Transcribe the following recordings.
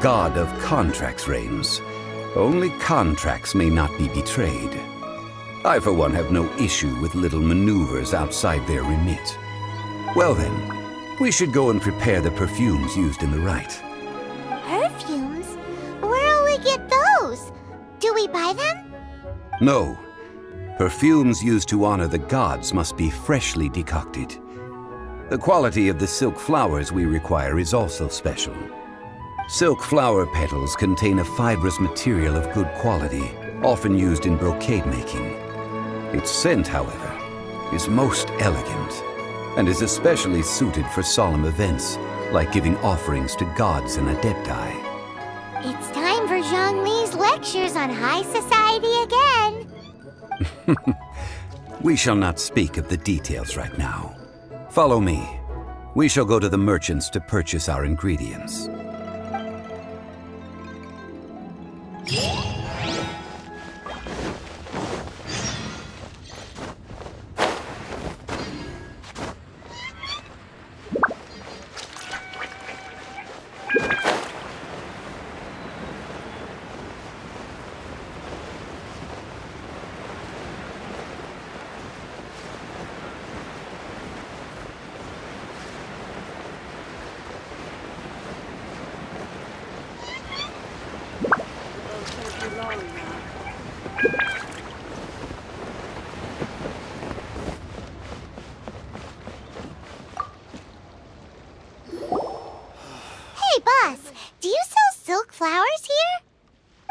god of contracts reigns. Only contracts may not be betrayed. I, for one, have no issue with little maneuvers outside their remit. Well then, we should go and prepare the perfumes used in the rite. Perfumes? Where'll we get those? Do we buy them? No. Perfumes used to honor the gods must be freshly decocted. The quality of the silk flowers we require is also special. Silk flower petals contain a fibrous material of good quality, often used in brocade making. Its scent, however, is most elegant, and is especially suited for solemn events, like giving offerings to gods and adepti. It's time for Zhongli's lectures on high society again. We shall not speak of the details right now. Follow me. We shall go to the merchants to purchase our ingredients.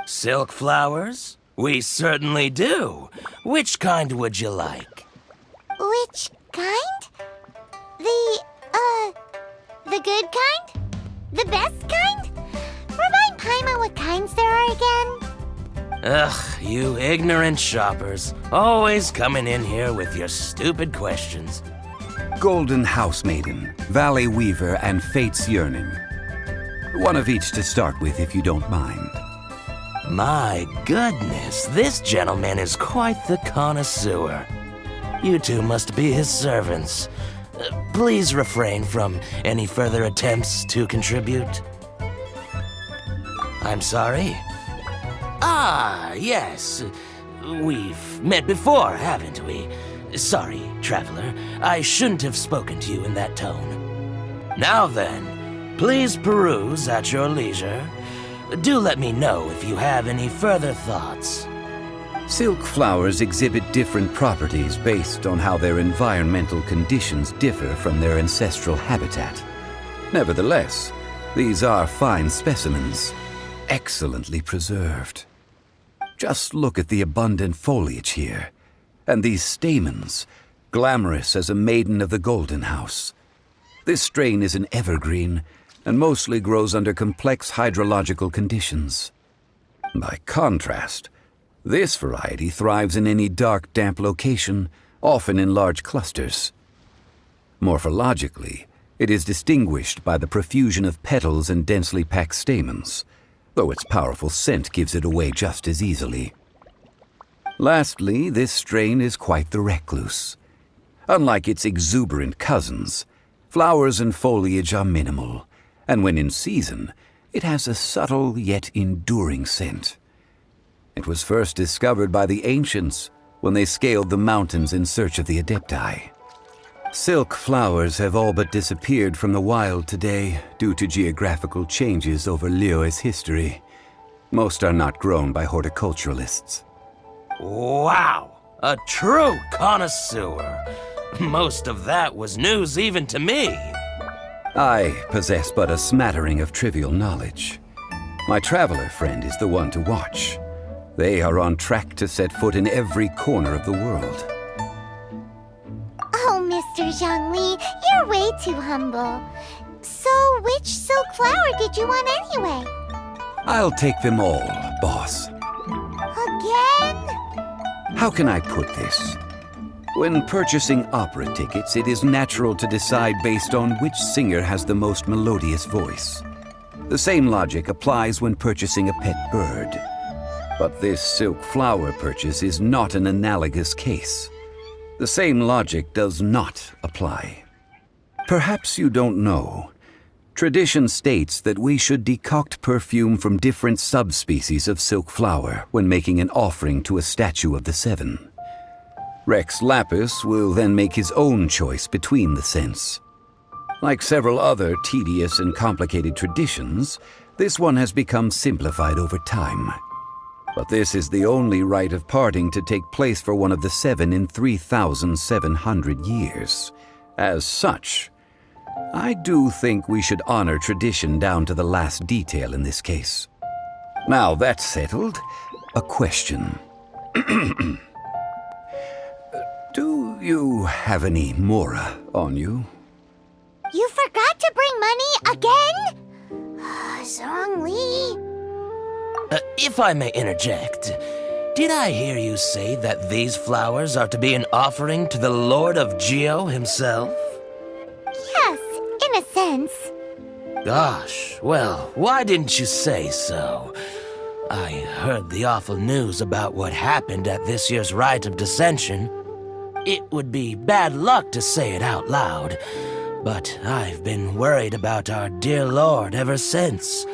Silk flowers? We certainly do. Which kind would you like? Which kind? The good kind? The best kind? Remind Paimon what kinds there are again. Ugh, you ignorant shoppers. Always coming in here with your stupid questions. Golden Housemaiden, Valley Weaver, and Fate's Yearning. One of each to start with, if you don't mind. My goodness, this gentleman is quite the connoisseur. You two must be his servants. Please refrain from any further attempts to contribute. I'm sorry? Ah, yes. We've met before, haven't we? Sorry, traveler. I shouldn't have spoken to you in that tone. Now then, please peruse at your leisure. Do let me know if you have any further thoughts. Silk flowers exhibit different properties based on how their environmental conditions differ from their ancestral habitat. Nevertheless, these are fine specimens, excellently preserved. Just look at the abundant foliage here, and these stamens, glamorous as a maiden of the Golden House. This strain is an evergreen, and mostly grows under complex hydrological conditions. By contrast, this variety thrives in any dark, damp location, often in large clusters. Morphologically, it is distinguished by the profusion of petals and densely packed stamens, though its powerful scent gives it away just as easily. Lastly, this strain is quite the recluse. Unlike its exuberant cousins, flowers and foliage are minimal, and when in season, it has a subtle yet enduring scent. It was first discovered by the ancients when they scaled the mountains in search of the adepti. Silk flowers have all but disappeared from the wild today due to geographical changes over Liyue's history. Most are not grown by horticulturalists. Wow! A true connoisseur! Most of that was news even to me. I possess but a smattering of trivial knowledge. My traveler friend is the one to watch. They are on track to set foot in every corner of the world. Oh, Mr. Zhongli, you're way too humble. So, which silk flower did you want anyway? I'll take them all, boss. Again? How can I put this? When purchasing opera tickets, it is natural to decide based on which singer has the most melodious voice. The same logic applies when purchasing a pet bird. But this silk flower purchase is not an analogous case. The same logic does not apply. Perhaps you don't know, Tradition states that we should decoct perfume from different subspecies of silk flower when making an offering to a statue of the seven. Rex Lapis will then make his own choice between the scents. Like several other tedious and complicated traditions, this one has become simplified over time. But this is the only rite of parting to take place for one of the seven in 3,700 years. As such, I do think we should honor tradition down to the last detail in this case. Now that's settled, a question. Do you have any Mora on you? You forgot to bring money again? Zhongli. If I may interject, did I hear you say that these flowers are to be an offering to the Lord of Geo himself? Yes, in a sense. Gosh, well, why didn't you say so? I heard the awful news about what happened at this year's Rite of Dissension. It would be bad luck to say it out loud, but I've been worried about our dear Lord ever since.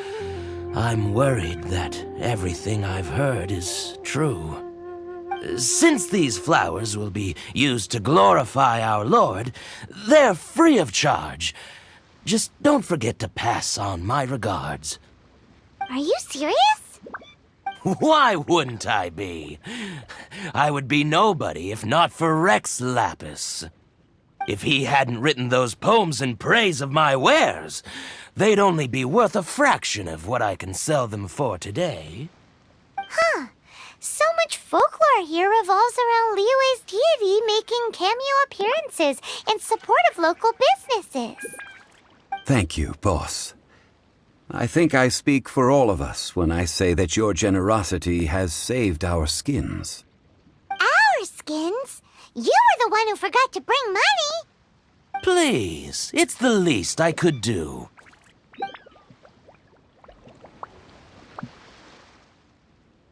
I'm worried that everything I've heard is true. Since these flowers will be used to glorify our Lord, they're free of charge. Just don't forget to pass on my regards. Are you serious? Why wouldn't I be? I would be nobody if not for Rex Lapis. If he hadn't written those poems in praise of my wares, they'd only be worth a fraction of what I can sell them for today. Huh. So much folklore here revolves around Liyue's deity making cameo appearances in support of local businesses. Thank you, boss. I think I speak for all of us when I say that your generosity has saved our skins. Our skins? You were the one who forgot to bring money. Please, it's the least I could do.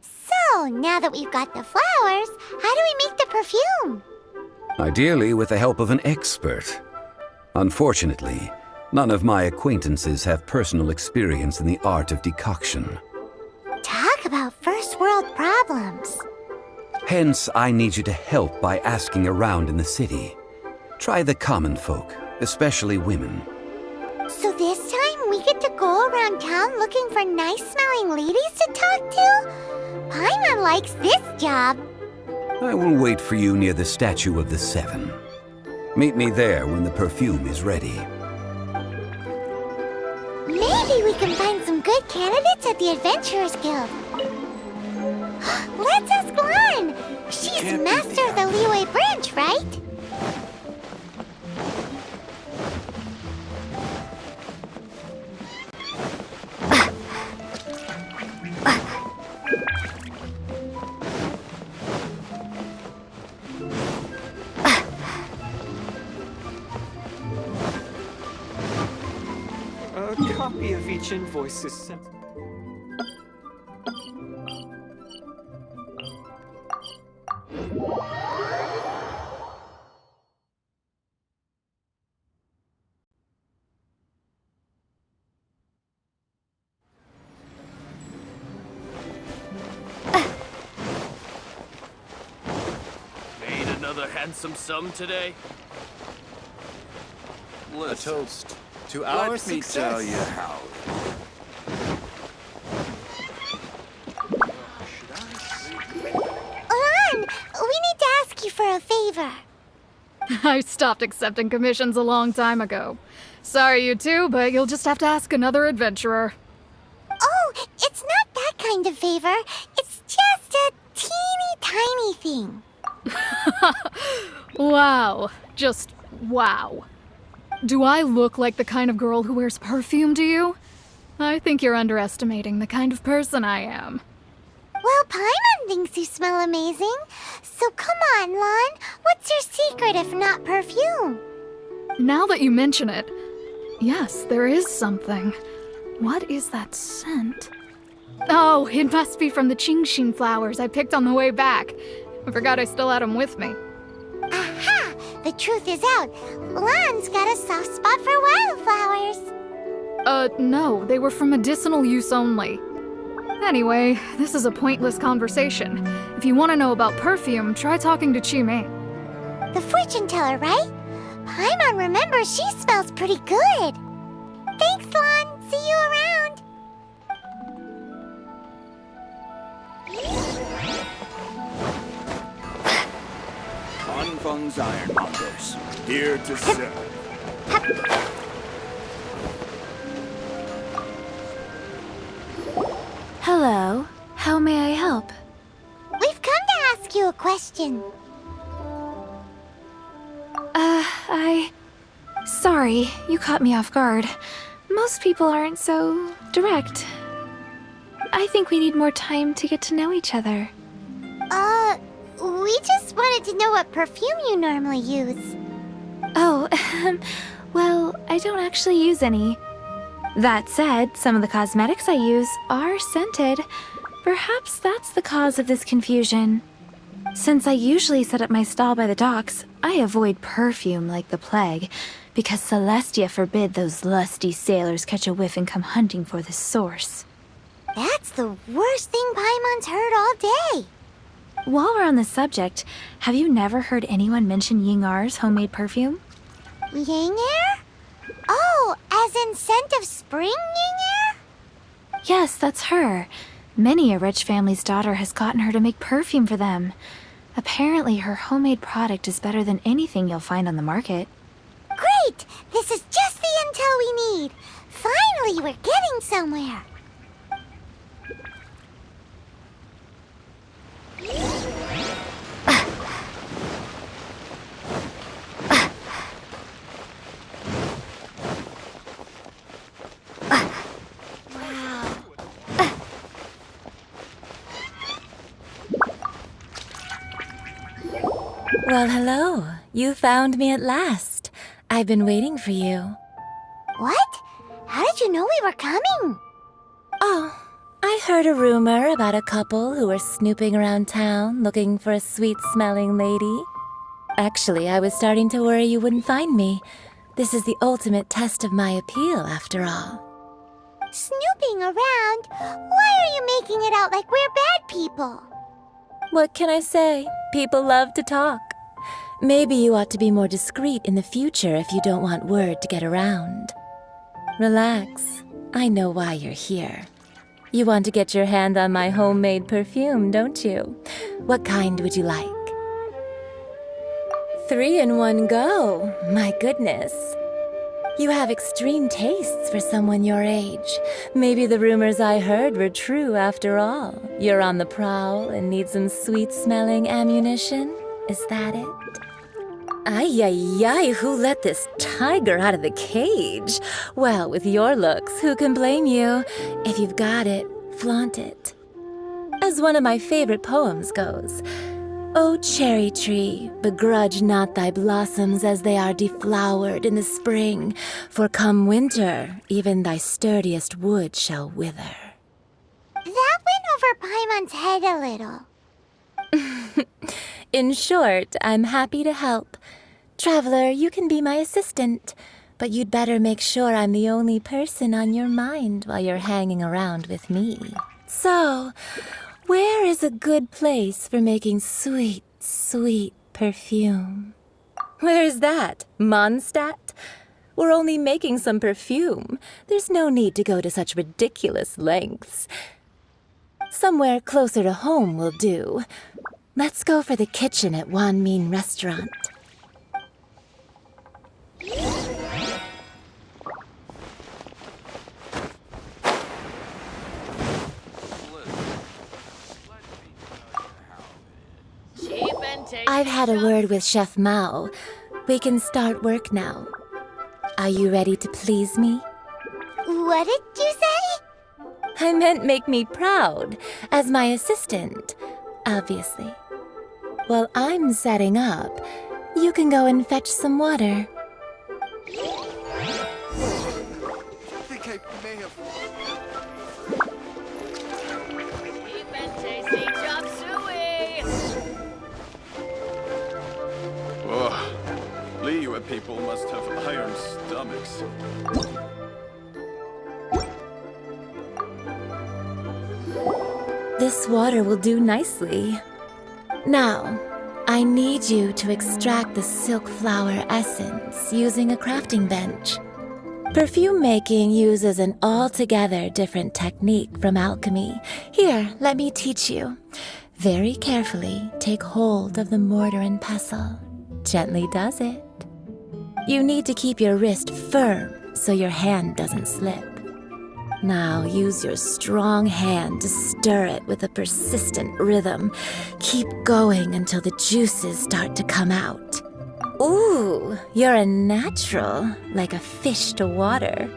So, now that we've got the flowers, how do we make the perfume? Ideally with the help of an expert. Unfortunately, none of my acquaintances have personal experience in the art of decoction. Talk about first world problems. Hence, I need you to help by asking around in the city. Try the common folk, especially women. So this time we get to go around town looking for nice-smelling ladies to talk to? Paimon likes this job. I will wait for you near the statue of the Seven. Meet me there when the perfume is ready. Maybe we can find some good candidates at the Adventurers Guild. Let's ask Lan. She's master of the Liyue branch, right? A copy of each invoice is sent. Made another handsome sum today? A toast to our Let me success. tell you how. Lan, we need to ask you for a favor. I stopped accepting commissions a long time ago. Sorry, you two, but you'll just have to ask another adventurer. Oh, it's not that kind of favor. It's just a teeny tiny thing. Wow. Just wow. Do I look like the kind of girl who wears perfume to you? I think you're underestimating the kind of person I am. Well, Paimon thinks you smell amazing. So come on, Lan. What's your secret if not perfume? Now that you mention it, yes, there is something. What is that scent? Oh, it must be from the Genshin flowers I picked on the way back. I forgot I still had them with me. Aha! The truth is out. Lan's got a soft spot for wildflowers. No, they were for medicinal use only. Anyway, this is a pointless conversation. If you want to know about perfume, try talking to Chimei. The fortune teller, right? Paimon remembers she smells pretty good. Thanks, Lon. See you around. Anfang's Ironmongers, here to serve. Hello. How may I help? We've come to ask you a question. Sorry, you caught me off guard. Most people aren't so direct. I think we need more time to get to know each other. We just wanted to know what perfume you normally use. Oh, well, I don't actually use any. That said, some of the cosmetics I use are scented. Perhaps that's the cause of this confusion. Since I usually set up my stall by the docks, I avoid perfume like the plague, because Celestia forbid those lusty sailors catch a whiff and come hunting for the source. That's the worst thing Paimon's heard all day. While we're on the subject, have you never heard anyone mention Yingar's homemade perfume? Yingar? Oh, as in scent of spring, Yingar? Yes, that's her. Many a rich family's daughter has gotten her to make perfume for them. Apparently, her homemade product is better than anything you'll find on the market. Great! This is just the intel we need. Finally, we're getting somewhere. Well, hello. You found me at last. I've been waiting for you. What? How did you know we were coming? Oh, I heard a rumor about a couple who were snooping around town looking for a sweet-smelling lady. Actually, I was starting to worry you wouldn't find me. This is the ultimate test of my appeal, after all. Snooping around? Why are you making it out like we're bad people? What can I say? People love to talk. Maybe you ought to be more discreet in the future if you don't want word to get around. Relax. I know why you're here. You want to get your hand on my homemade perfume, don't you? What kind would you like? 3 in one go. My goodness. You have extreme tastes for someone your age. Maybe the rumors I heard were true after all. You're on the prowl and need some sweet-smelling ammunition? Is that it? Ay, ay, ay, who let this tiger out of the cage? Well, with your looks, who can blame you? If you've got it, flaunt it. As one of my favorite poems goes, "O cherry tree, begrudge not thy blossoms as they are deflowered in the spring, for come winter, even thy sturdiest wood shall wither." That went over Paimon's head a little. In short, I'm happy to help. Traveler, you can be my assistant, but you'd better make sure I'm the only person on your mind while you're hanging around with me. So, where is a good place for making sweet, sweet perfume? Where is that? Mondstadt? We're only making some perfume. There's no need to go to such ridiculous lengths. Somewhere closer to home will do. Let's go for the kitchen at Wan Min Restaurant. I've had a word with Chef Mao. We can start work now. Are you ready to please me? What did you say? I meant make me proud, as my assistant, obviously. While I'm setting up, you can go and fetch some water. I think I may have... Keep and tasty chop suey! Oh, Liyue people must have iron stomachs. This water will do nicely. Now, I need you to extract the silk flower essence using a crafting bench. Perfume making uses an altogether different technique from alchemy. Here, let me teach you. Very carefully take hold of the mortar and pestle. Gently does it. You need to keep your wrist firm so your hand doesn't slip. Now use your strong hand to stir it with a persistent rhythm. Keep going until the juices start to come out. Ooh, you're a natural, like a fish to water.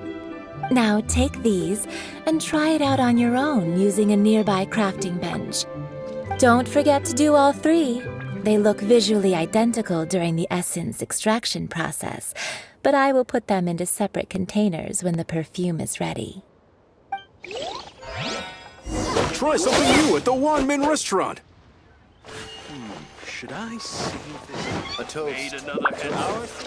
Now take these and try it out on your own using a nearby crafting bench. Don't forget to do all three. They look visually identical during the essence extraction process, but I will put them into separate containers when the perfume is ready. Try something new at the Wanmin restaurant. Should I save this? A toast Made another to ours?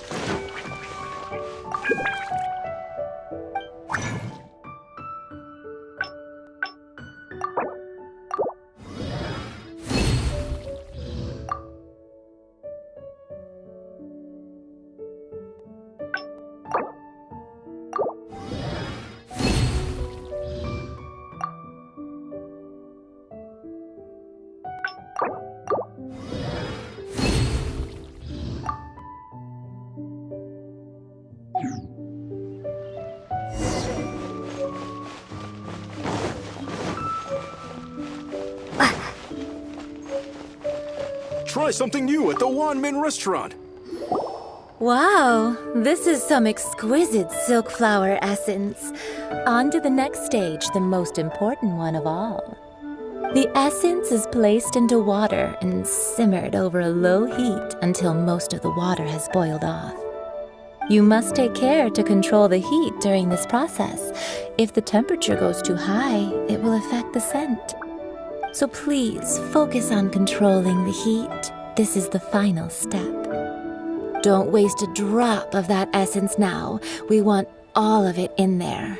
Try something new at the Wanmin restaurant. Wow, this is some exquisite silk flower essence. On to the next stage, the most important one of all. The essence is placed into water and simmered over a low heat until most of the water has boiled off. You must take care to control the heat during this process. If the temperature goes too high, it will affect the scent. So please focus on controlling the heat. This is the final step. Don't waste a drop of that essence now. We want all of it in there.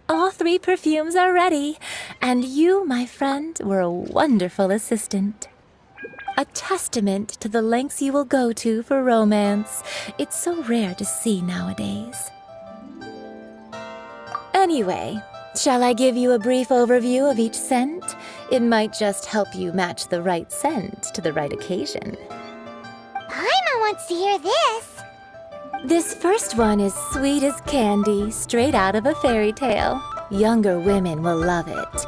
All three perfumes are ready, and you, my friend, were a wonderful assistant. A testament to the lengths you will go to for romance. It's so rare to see nowadays. Anyway, shall I give you a brief overview of each scent? It might just help you match the right scent to the right occasion. Paimon wants to hear this. This first one is sweet as candy, straight out of a fairy tale. Younger women will love it.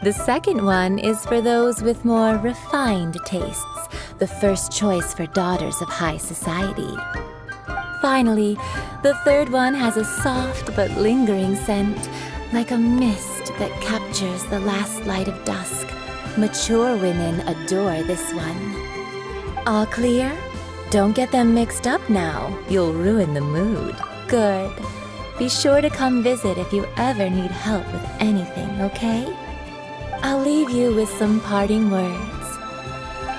The second one is for those with more refined tastes, the first choice for daughters of high society. Finally, the third one has a soft but lingering scent, like a mist that captures the last light of dusk. Mature women adore this one. All clear? Don't get them mixed up now. You'll ruin the mood. Good. Be sure to come visit if you ever need help with anything, okay? I'll leave you with some parting words.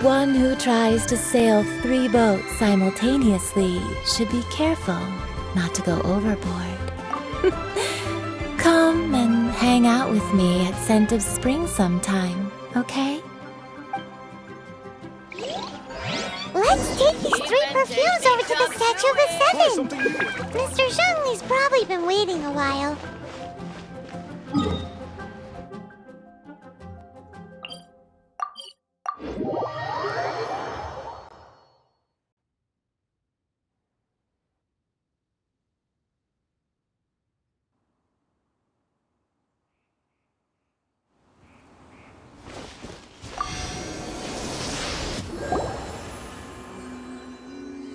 One who tries to sail 3 boats simultaneously should be careful not to go overboard. Come and hang out with me at Scent of Spring sometime, okay? Let's take these 3 perfumes over to the Statue of the Seven. Mr. Zhongli's probably been waiting a while.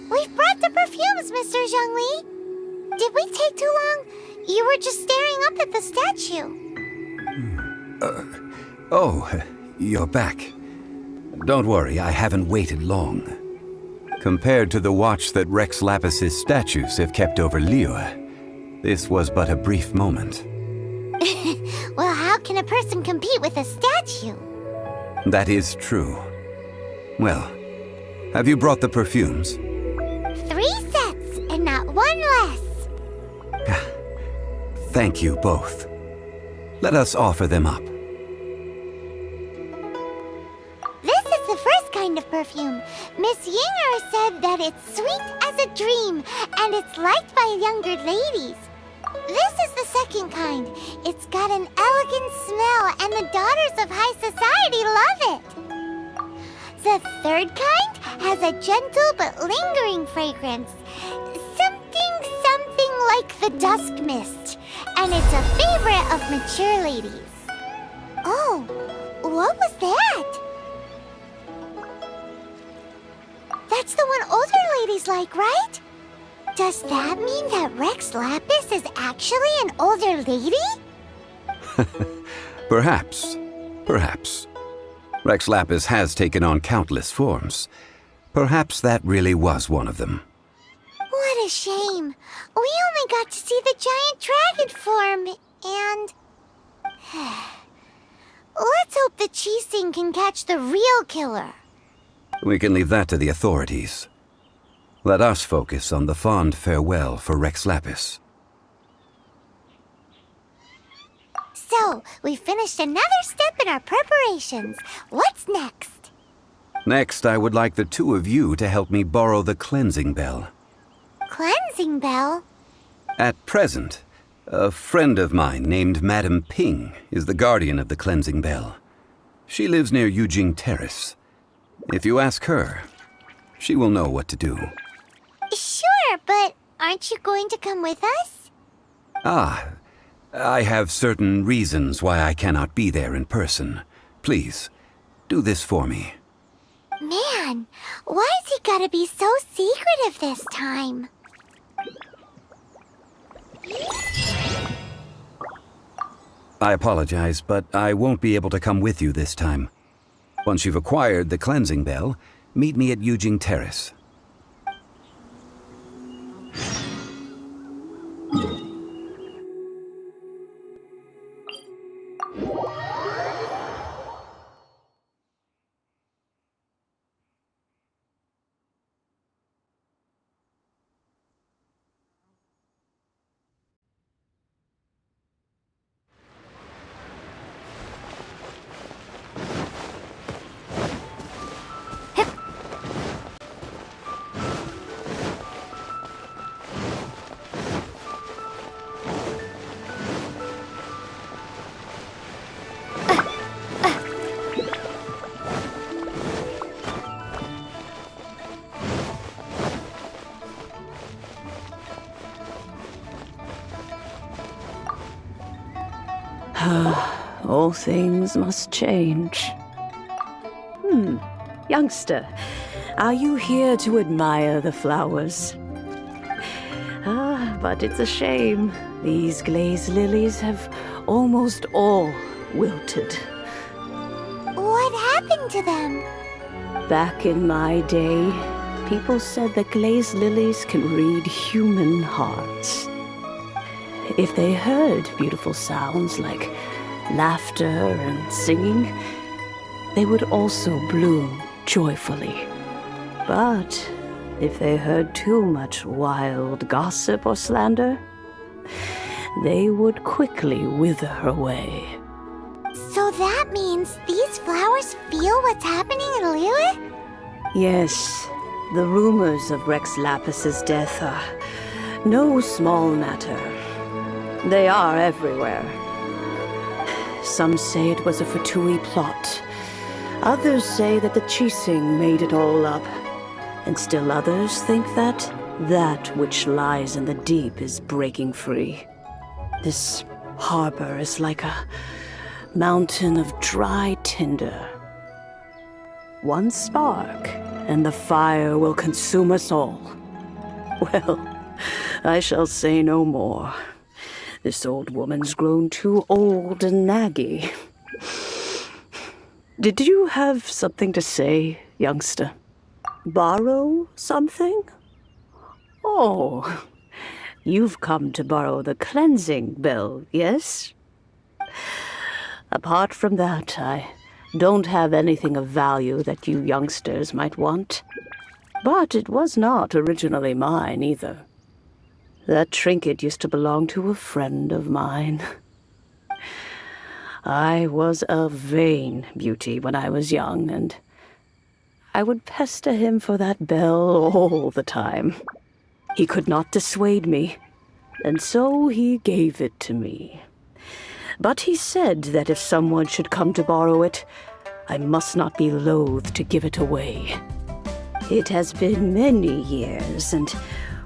We've brought the perfumes, Mr. Zhongli. Did we take too long? You were just staring up at the statue. Oh, you're back. Don't worry, I haven't waited long. Compared to the watch that Rex Lapis's statues have kept over Liyue, this was but a brief moment. Well, how can a person compete with a statue? That is true. Well, have you brought the perfumes? 3 sets, and not 1 less. Thank you both. Let us offer them up. This is the first kind of perfume. Miss Yinger said that it's sweet as a dream, and it's liked by younger ladies. This is the second kind. It's got an elegant smell, and the daughters of high society love it. The third kind has a gentle but lingering fragrance. Something like the dusk mist, and it's a favorite of mature ladies. Oh, what was that? That's the one older ladies like, right? Does that mean that Rex Lapis is actually an older lady? Perhaps. Perhaps. Rex Lapis has taken on countless forms. Perhaps that really was one of them. What a shame. We only got to see the giant dragon form, and... Let's hope the Chising can catch the real killer. We can leave that to the authorities. Let us focus on the fond farewell for Rex Lapis. So, we finished another step in our preparations. What's next? Next, I would like the two of you to help me borrow the cleansing bell. Cleansing bell? At present, a friend of mine named Madame Ping is the guardian of the cleansing bell. She lives near Yujing Terrace. If you ask her, she will know what to do. Sure, but aren't you going to come with us? I have certain reasons why I cannot be there in person. Please, do this for me. Man, why's he gotta be so secretive this time? I apologize, but I won't be able to come with you this time. Once you've acquired the cleansing bell, meet me at Yujing Terrace. All things must change. Youngster, are you here to admire the flowers? But it's a shame. These glazed lilies have almost all wilted. What happened to them? Back in my day, people said that glazed lilies can read human hearts. If they heard beautiful sounds like laughter and singing, they would also bloom joyfully. But if they heard too much wild gossip or slander, they would quickly wither away. So that means these flowers feel what's happening in Liyue? Yes, the rumors of Rex Lapis's death are no small matter. They are everywhere. Some say it was a Fatui plot. Others say that the Chising made it all up. And still others think that that which lies in the deep is breaking free. This harbor is like a mountain of dry tinder. One spark, and the fire will consume us all. Well, I shall say no more. This old woman's grown too old and naggy. Did you have something to say, youngster? Borrow something? Oh, you've come to borrow the cleansing bell, yes? Apart from that, I don't have anything of value that you youngsters might want. But it was not originally mine, either. That trinket used to belong to a friend of mine. I was a vain beauty when I was young, and I would pester him for that bell all the time. He could not dissuade me, and so he gave it to me. But he said that if someone should come to borrow it, I must not be loath to give it away. It has been many years, and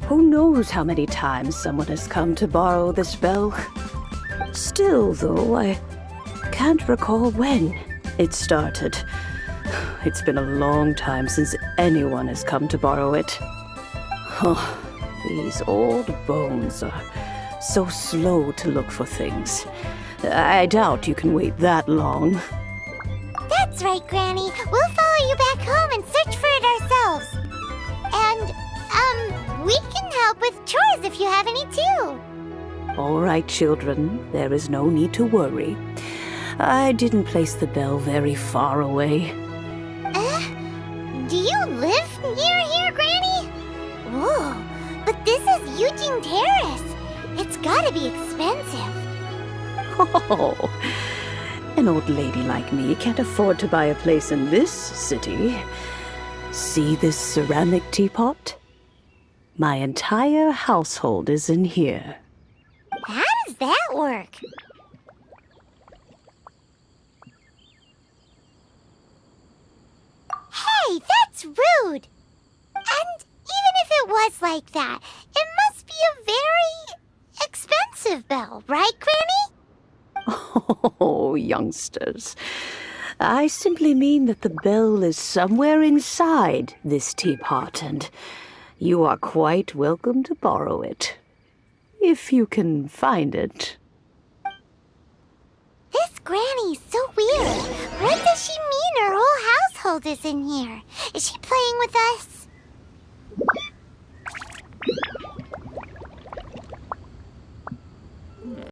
who knows how many times someone has come to borrow this bell. Still, though, I can't recall when it started. It's been a long time since anyone has come to borrow it. Oh, these old bones are so slow to look for things. I doubt you can wait that long. That's right, Granny. We'll follow you back home and search for it ourselves. And, we can help with chores if you have any too. All right, children. There is no need to worry. I didn't place the bell very far away. Do you live near here, Granny? Whoa, but this is Eugene Terrace. It's gotta be expensive. Oh, an old lady like me can't afford to buy a place in this city. See this ceramic teapot? My entire household is in here. How does that work? Hey, that's rude! And even if it was like that, it must be a very expensive bell, right, Granny? Oh, youngsters. I simply mean that the bell is somewhere inside this teapot, and you are quite welcome to borrow it. If you can find it. This Granny's so weird. What does she mean her whole household is in here? Is she playing with us?